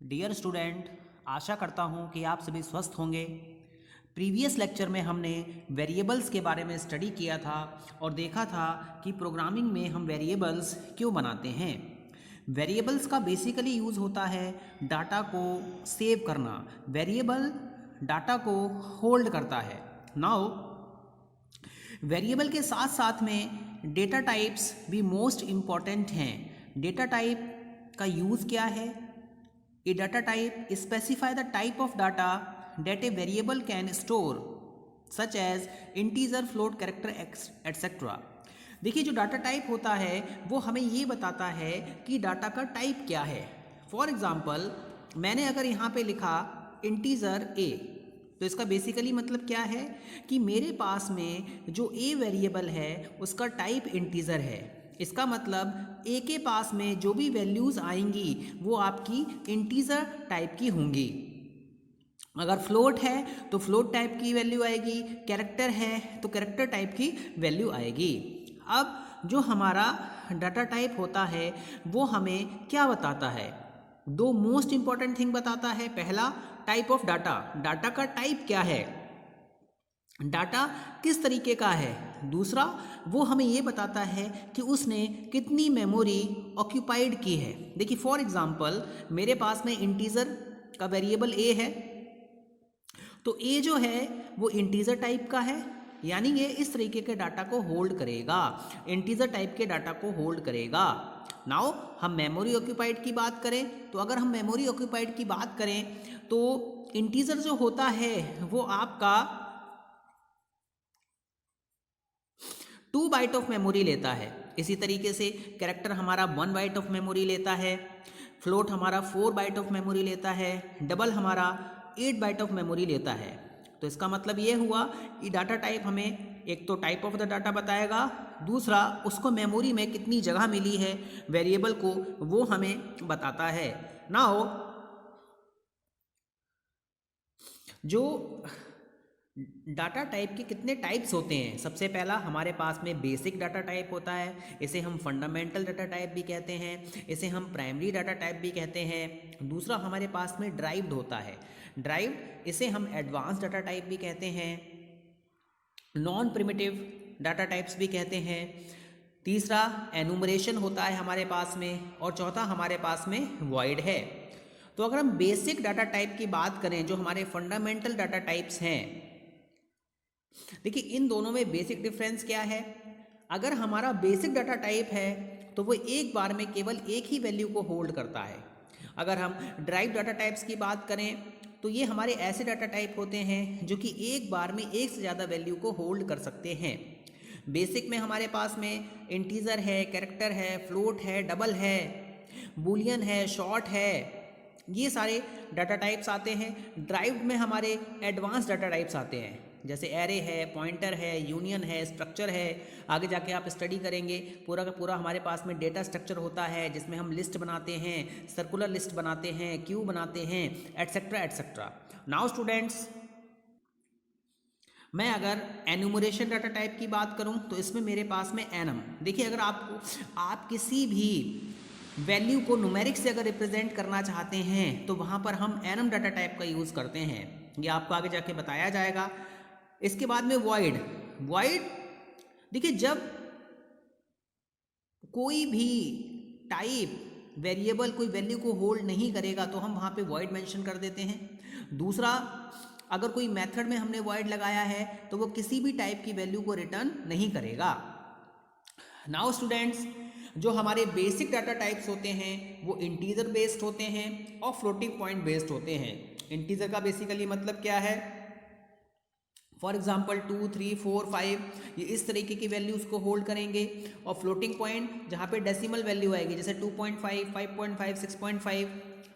Dear student, आशा करता हूँ कि आप सभी स्वस्थ होंगे। प्रीवियस लेक्चर में हमने वेरिएबल्स के बारे में स्टडी किया था और देखा था कि प्रोग्रामिंग में हम वेरिएबल्स क्यों बनाते हैं। वेरिएबल्स का बेसिकली यूज़ होता है डाटा को सेव करना। वेरिएबल डाटा को होल्ड करता है। नाउ वेरिएबल के साथ साथ में डेटा टाइप्स भी मोस्ट इम्पॉर्टेंट हैं। डेटा टाइप का यूज़ क्या है? A data type specify the type of data that a variable can store, such as integer, float, character, etc. देखिए, जो डाटा टाइप होता है वो हमें ये बताता है कि डाटा का टाइप क्या है। फॉर एग्जाम्पल, मैंने अगर यहाँ पे लिखा इंटीजर a, तो इसका बेसिकली मतलब क्या है कि मेरे पास में जो a वेरिएबल है उसका टाइप इंटीजर है। इसका मतलब a के पास में जो भी वैल्यूज़ आएंगी वो आपकी इंटीजर टाइप की होंगी। अगर फ्लोट है तो फ्लोट टाइप की वैल्यू आएगी, कैरेक्टर है तो कैरेक्टर टाइप की वैल्यू आएगी। अब जो हमारा डाटा टाइप होता है वो हमें क्या बताता है? दो मोस्ट इंपॉर्टेंट थिंग बताता है। पहला, टाइप ऑफ डाटा, डाटा का टाइप क्या है, डाटा किस तरीके का है। दूसरा, वो हमें ये बताता है कि उसने कितनी मेमोरी ऑक्यूपाइड की है। देखिए, फॉर एग्जांपल मेरे पास में इंटीजर का वेरिएबल a है, तो a जो है वो इंटीजर टाइप का है, यानी ये इस तरीके के डाटा को होल्ड करेगा, इंटीजर टाइप के डाटा को होल्ड करेगा। नाउ हम मेमोरी ऑक्यूपाइड की बात करें तो अगर हम मेमोरी ऑक्यूपाइड की बात करें तो इंटीजर जो होता है वो आपका 2 बाइट ऑफ मेमोरी लेता है। इसी तरीके से कैरेक्टर हमारा 1 बाइट ऑफ मेमोरी लेता है, फ्लोट हमारा 4 बाइट ऑफ मेमोरी लेता है, डबल हमारा 8 बाइट ऑफ मेमोरी लेता है। तो इसका मतलब ये हुआ कि डाटा टाइप हमें एक तो टाइप ऑफ द डाटा बताएगा, दूसरा उसको मेमोरी में कितनी जगह मिली है वेरिएबल को वो हमें बताता है। नाउ जो डाटा टाइप के कितने टाइप्स होते हैं? सबसे पहला हमारे पास में बेसिक डाटा टाइप होता है, इसे हम फंडामेंटल डाटा टाइप भी कहते हैं, इसे हम प्राइमरी डाटा टाइप भी कहते हैं। दूसरा हमारे पास में ड्राइव्ड होता है, ड्राइव्ड, इसे हम एडवांस डाटा टाइप भी कहते हैं, नॉन प्रिमिटिव डाटा टाइप्स भी कहते हैं। तीसरा एनुमरेशन होता है हमारे पास में, और चौथा हमारे पास में वॉइड है। तो अगर हम बेसिक डाटा टाइप की बात करें, जो हमारे फंडामेंटल डाटा टाइप्स हैं, देखिए इन दोनों में बेसिक डिफरेंस क्या है? अगर हमारा बेसिक डाटा टाइप है तो वो एक बार में केवल एक ही वैल्यू को होल्ड करता है। अगर हम ड्राइव डाटा टाइप्स की बात करें तो ये हमारे ऐसे डाटा टाइप होते हैं जो कि एक बार में एक से ज़्यादा वैल्यू को होल्ड कर सकते हैं। बेसिक में हमारे पास में इंटीजर है, कैरेक्टर है, फ्लोट है, डबल है, बूलियन है, शॉर्ट है, ये सारे डाटा टाइप्स आते हैं। ड्राइव्ड में हमारे एडवांस डाटा टाइप्स आते हैं, जैसे एरे है, पॉइंटर है, यूनियन है, स्ट्रक्चर है। आगे जाके आप स्टडी करेंगे, पूरा का पूरा हमारे पास में डेटा स्ट्रक्चर होता है जिसमें हम लिस्ट बनाते हैं, सर्कुलर लिस्ट बनाते हैं, क्यू बनाते हैं, एटसेट्रा एटसेट्रा। नाउ स्टूडेंट्स, मैं अगर एनुमरेशन डाटा टाइप की बात करूं तो इसमें मेरे पास में एनम। देखिए, अगर आप किसी भी वैल्यू को न्यूमेरिक से अगर रिप्रेजेंट करना चाहते हैं तो वहाँ पर हम एनम डाटा टाइप का यूज़ करते हैं, ये आपको आगे जाके बताया जाएगा। इसके बाद में वॉइड, वॉइड देखिए जब कोई भी टाइप वेरिएबल कोई वैल्यू को होल्ड नहीं करेगा तो हम वहाँ पे वॉइड मेंशन कर देते हैं। दूसरा, अगर कोई मेथड में हमने वॉइड लगाया है तो वो किसी भी टाइप की वैल्यू को रिटर्न नहीं करेगा। नाउ स्टूडेंट्स, जो हमारे बेसिक डाटा टाइप्स होते हैं वो इंटीजर बेस्ड होते हैं और फ्लोटिंग पॉइंट बेस्ड होते हैं। इंटीजर का बेसिकली मतलब क्या है? फॉर एग्जाम्पल 2, 3, 4, 5 ये इस तरीके की वैल्यूज़ को होल्ड करेंगे, और फ्लोटिंग पॉइंट जहाँ पे डेसिमल वैल्यू आएगी, जैसे 2.5, 5.5, 6.5।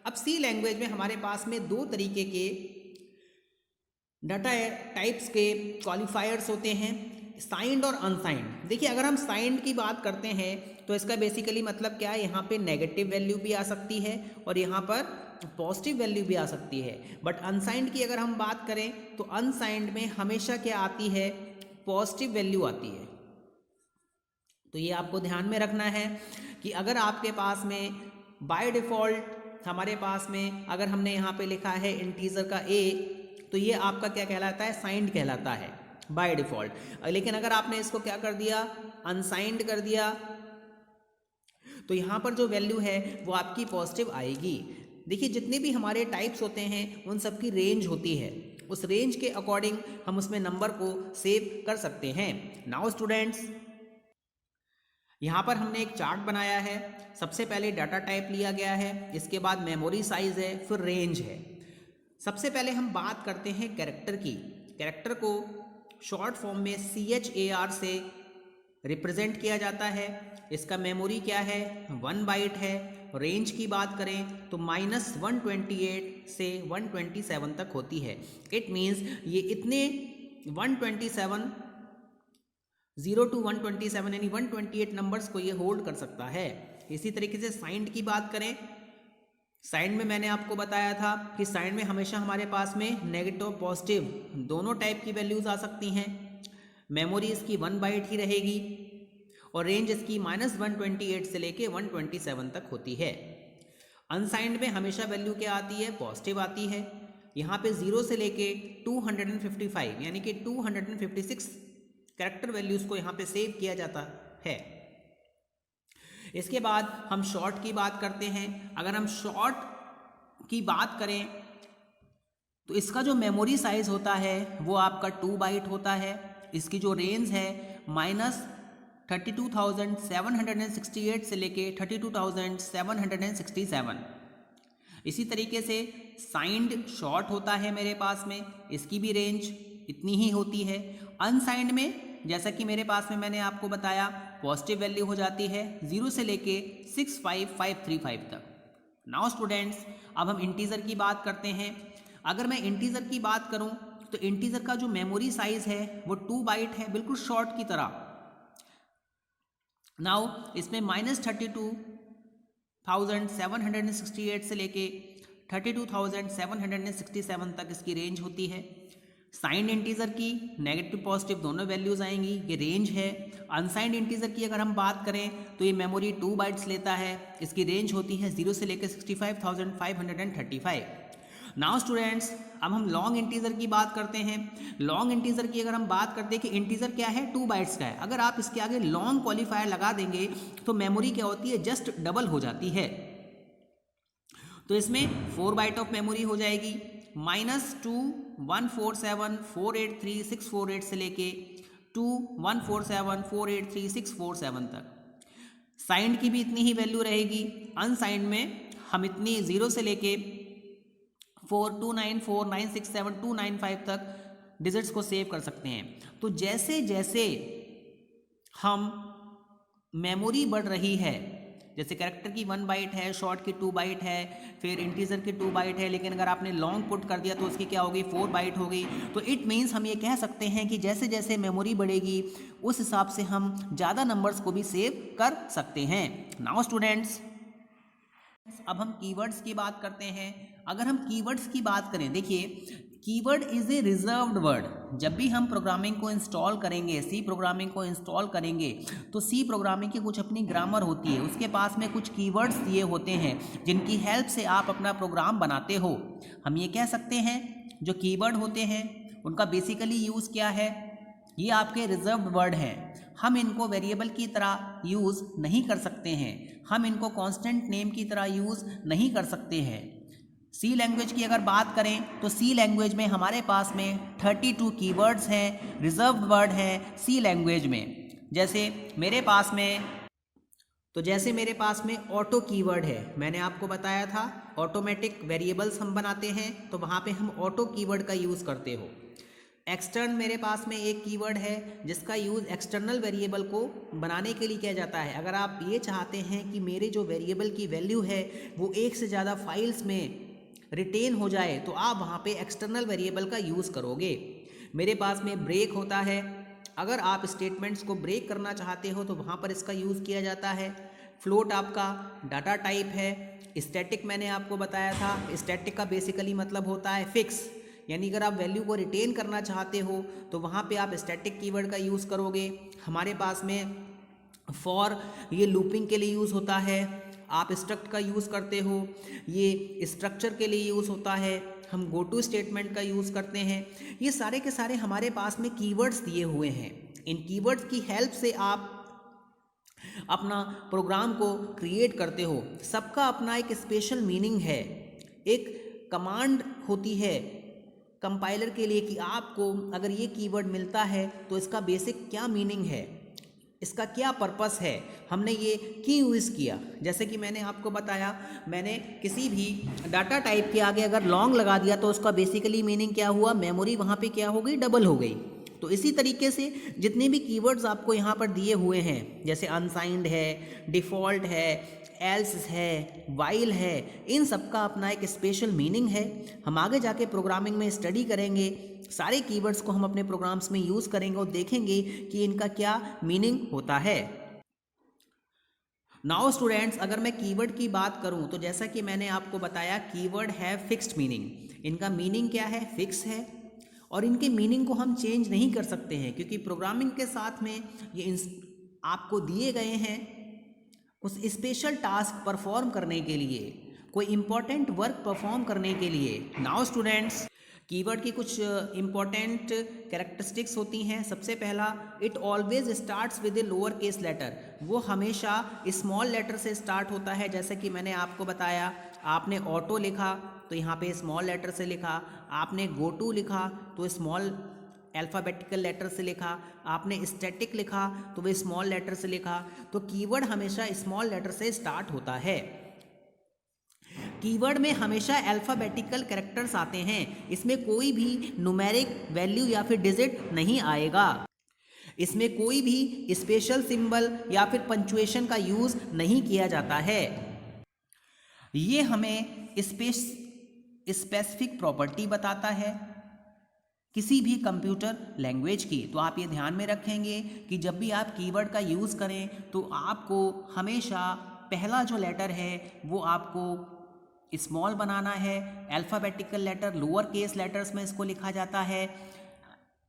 अब सी लैंग्वेज में हमारे पास में दो तरीके के डाटा टाइप्स के क्वालिफायर्स होते हैं, साइंड और अनसाइंड। देखिए, अगर हम साइंड की बात करते हैं तो इसका बेसिकली मतलब क्या है? यहाँ पे नेगेटिव वैल्यू भी आ सकती है और यहाँ पर पॉजिटिव वैल्यू भी आ सकती है। बट अनसाइंड की अगर हम बात करें तो अनसाइंड में हमेशा क्या आती है? पॉजिटिव वैल्यू आती है। तो ये आपको ध्यान में रखना है कि अगर आपके पास में बाय डिफ़ॉल्ट हमारे पास में अगर हमने यहाँ पे लिखा है इंटीजर का a, तो ये आपका क्या कहलाता है, साइंड कहलाता है बाय डिफॉल्ट। लेकिन अगर आपने इसको क्या कर दिया, अनसाइंड कर दिया, तो यहाँ पर जो वैल्यू है वो आपकी पॉजिटिव आएगी। देखिए जितने भी हमारे टाइप्स होते हैं उन सब की रेंज होती है, उस रेंज के अकॉर्डिंग हम उसमें नंबर को सेव कर सकते हैं। नाउ स्टूडेंट्स, यहाँ पर हमने एक चार्ट बनाया है। सबसे पहले डाटा टाइप लिया गया है, इसके बाद मेमोरी साइज है, फिर रेंज है। सबसे पहले हम बात करते हैं कैरेक्टर की। कैरेक्टर को शॉर्ट फॉर्म में CHAR से रिप्रेजेंट किया जाता है। इसका मेमोरी क्या है, 1 बाइट है। रेंज की बात करें तो -128 से 127 तक होती है। इट मीन्स ये इतने 127 0 to 127 यानी 128 नंबर्स को ये होल्ड कर सकता है। इसी तरीके से साइंड की बात करें, साइंड में मैंने आपको बताया था कि साइंड में हमेशा हमारे पास में नेगेटिव पॉजिटिव दोनों टाइप की वैल्यूज आ सकती हैं। मेमोरी इसकी 1 बाइट ही रहेगी और रेंज इसकी -128 से लेके 127 तक होती है। अनसाइंड में हमेशा वैल्यू क्या आती है, पॉजिटिव आती है। यहाँ पे 0 से लेके 255 यानी कि 256 कैरेक्टर वैल्यूज को यहाँ पे सेव किया जाता है। इसके बाद हम शॉर्ट की बात करते हैं। अगर हम शॉर्ट की बात करें तो इसका जो मेमोरी साइज होता है वो आपका 2 बाइट होता है। इसकी जो रेंज है -32,768 से लेके 32,767। इसी तरीके से साइंड शॉर्ट होता है मेरे पास में, इसकी भी रेंज इतनी ही होती है। अनसाइंड में जैसा कि मेरे पास में मैंने आपको बताया पॉजिटिव वैल्यू हो जाती है 0 से लेके 65535 तक। नाउ स्टूडेंट्स, अब हम इंटीजर की बात करते हैं। अगर मैं इंटीजर की बात करूं तो इंटीजर का जो मेमोरी साइज है वो 2 बाइट है, बिल्कुल शॉर्ट की तरह। नाउ इसमें -32,768 से लेके 32,767 तक इसकी रेंज होती है। साइंड इंटीजर की नेगेटिव पॉजिटिव दोनों वैल्यूज आएंगी, ये रेंज है। अनसाइंड इंटीजर की अगर हम बात करें तो ये मेमोरी 2 बाइट्स लेता है, इसकी रेंज होती है 0 से लेकर 65,535। नाउ स्टूडेंट्स, अब हम लॉन्ग इंटीजर की बात करते हैं। लॉन्ग इंटीजर की अगर हम बात करते हैं कि इंटीजर क्या है, 2 बाइट्स का है, अगर आप इसके आगे लॉन्ग क्वालिफायर लगा देंगे तो मेमोरी क्या होती है, जस्ट डबल हो जाती है। तो इसमें 4 बाइट ऑफ मेमोरी हो जाएगी, -2147483648 से लेके 2147483647 तक। साइंड की भी इतनी ही वैल्यू रहेगी। अनसाइंड में हम इतनी 0 से लेके 4294967295 तक डिजिट्स को सेव कर सकते हैं। तो जैसे जैसे हम मेमोरी बढ़ रही है, जैसे कैरेक्टर की 1 बाइट है, शॉर्ट की 2 बाइट है, फिर इंटीजर की 2 बाइट है, लेकिन अगर आपने लॉन्ग पुट कर दिया तो उसकी क्या होगी, 4 बाइट हो गई। तो इट मीन्स हम ये कह सकते हैं कि जैसे जैसे मेमोरी बढ़ेगी उस हिसाब से हम ज़्यादा नंबर्स को भी सेव कर सकते हैं। नाउ स्टूडेंट्स, अब हम कीवर्ड्स की बात करते हैं। अगर हम कीवर्ड्स की बात करें, देखिए keyword is a reserved word. जब भी हम प्रोग्रामिंग को इंस्टॉल करेंगे, सी प्रोग्रामिंग को इंस्टॉल करेंगे, तो सी प्रोग्रामिंग की कुछ अपनी ग्रामर होती है, उसके पास में कुछ कीवर्ड्स दिए होते हैं जिनकी हेल्प से आप अपना प्रोग्राम बनाते हो। हम ये कह सकते हैं जो कीवर्ड होते हैं उनका बेसिकली यूज़ क्या है, ये आपके रिजर्व्ड वर्ड हैं। हम इनको वेरिएबल की तरह यूज़ नहीं कर सकते हैं, हम इनको कांस्टेंट नेम की तरह यूज़ नहीं कर सकते हैं। सी लैंग्वेज की अगर बात करें तो सी लैंग्वेज में हमारे पास में 32 कीवर्ड्स हैं, रिजर्व्ड वर्ड हैं सी लैंग्वेज में। जैसे मेरे पास में ऑटो कीवर्ड है, मैंने आपको बताया था ऑटोमेटिक वेरिएबल्स हम बनाते हैं तो वहाँ पे हम ऑटो कीवर्ड का यूज़ करते हो। एक्सटर्न मेरे पास में एक कीवर्ड है जिसका यूज़ एक्सटर्नल वेरिएबल को बनाने के लिए किया जाता है। अगर आप ये चाहते हैं कि मेरे जो वेरिएबल की वैल्यू है वो एक से ज़्यादा फाइल्स में रिटेन हो जाए तो आप वहाँ पे एक्सटर्नल वेरिएबल का यूज़ करोगे। मेरे पास में ब्रेक होता है, अगर आप स्टेटमेंट्स को ब्रेक करना चाहते हो तो वहाँ पर इसका यूज़ किया जाता है। फ्लोट आपका डाटा टाइप है। स्टैटिक मैंने आपको बताया था, स्टैटिक का बेसिकली मतलब होता है फिक्स, यानी अगर आप वैल्यू को रिटेन करना चाहते हो तो वहाँ पे आप स्टैटिक कीवर्ड का यूज़ करोगे। हमारे पास में फॉर ये लूपिंग के लिए यूज़ होता है। आप स्ट्रक्ट का यूज़ करते हो, ये स्ट्रक्चर के लिए यूज़ होता है, हम गो टू स्टेटमेंट का यूज़ करते हैं। ये सारे के सारे हमारे पास में कीवर्ड्स दिए हुए हैं। इन कीवर्ड्स की हेल्प से आप अपना प्रोग्राम को क्रिएट करते हो। सबका अपना एक स्पेशल मीनिंग है। एक कमांड होती है कंपाइलर के लिए कि आपको अगर ये कीवर्ड मिलता है तो इसका बेसिक क्या मीनिंग है, इसका क्या पर्पस है। हमने ये क्यों यूज़ किया। जैसे कि मैंने आपको बताया, मैंने किसी भी डाटा टाइप के आगे अगर लॉन्ग लगा दिया तो उसका बेसिकली मीनिंग क्या हुआ, मेमोरी वहाँ पे क्या हो गई, डबल हो गई। तो इसी तरीके से जितने भी कीवर्ड्स आपको यहाँ पर दिए हुए हैं, जैसे अनसाइंड है, डिफ़ॉल्ट है, एल्स है, वाइल है, इन सब का अपना एक स्पेशल मीनिंग है। हम आगे जाके प्रोग्रामिंग में स्टडी करेंगे, सारे कीवर्ड्स को हम अपने प्रोग्राम्स में यूज़ करेंगे और देखेंगे कि इनका क्या मीनिंग होता है। नाउ स्टूडेंट्स, अगर मैं कीवर्ड की बात करूं तो जैसा कि मैंने आपको बताया, कीवर्ड है फिक्स्ड मीनिंग। इनका मीनिंग क्या है, फिक्स है, और इनके मीनिंग को हम चेंज नहीं कर सकते हैं, क्योंकि प्रोग्रामिंग के साथ में ये आपको दिए गए हैं उस स्पेशल टास्क परफॉर्म करने के लिए, कोई इंपॉर्टेंट वर्क परफॉर्म करने के लिए। नाउ स्टूडेंट्स, कीवर्ड की कुछ इंपॉर्टेंट कैरेक्टरिस्टिक्स होती हैं। सबसे पहला, it always starts with a lower case letter. वो हमेशा स्मॉल लेटर से स्टार्ट होता है। जैसे कि मैंने आपको बताया, आपने ऑटो लिखा तो यहाँ पे स्मॉल लेटर से लिखा, आपने गो टू लिखा तो स्मॉल अल्फ़ाबेटिकल लेटर से लिखा, आपने स्टैटिक लिखा तो वे स्मॉल लेटर से लिखा। तो कीवर्ड हमेशा स्मॉल लेटर से स्टार्ट होता है। कीवर्ड में हमेशा अल्फ़ाबेटिकल कैरेक्टर्स आते हैं। इसमें कोई भी न्यूमेरिक वैल्यू या फिर डिजिट नहीं आएगा। इसमें कोई भी स्पेशल सिंबल या फिर पंचुएशन का यूज़ नहीं किया जाता है। ये हमें स्पेसिफिक प्रॉपर्टी बताता है किसी भी कंप्यूटर लैंग्वेज की। तो आप ये ध्यान में रखेंगे कि जब भी आप कीवर्ड का यूज़ करें तो आपको हमेशा पहला जो लेटर है वो आपको स्मॉल बनाना है। Alphabetical letter lower case letters में इसको लिखा जाता है।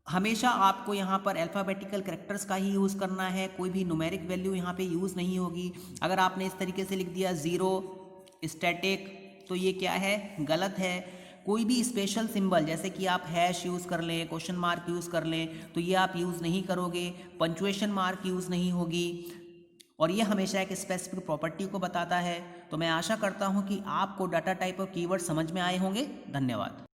हमेशा आपको यहाँ पर अल्फ़ाबेटिकल कैरेक्टर्स का ही यूज़ करना है, कोई भी न्यूमेरिक वैल्यू यहाँ पे यूज़ नहीं होगी। अगर आपने इस तरीके से लिख दिया ज़ीरो स्टैटिक, तो ये क्या है, गलत है। कोई भी स्पेशल सिंबल, जैसे कि आप हैश यूज़ कर लें, क्वेश्चन मार्क यूज़ कर लें, तो ये आप यूज़ नहीं करोगे। पंचुएशन मार्क यूज़ नहीं होगी, और ये हमेशा एक स्पेसिफिक प्रॉपर्टी को बताता है। तो मैं आशा करता हूँ कि आपको डाटा टाइप और कीवर्ड समझ में आए होंगे। धन्यवाद।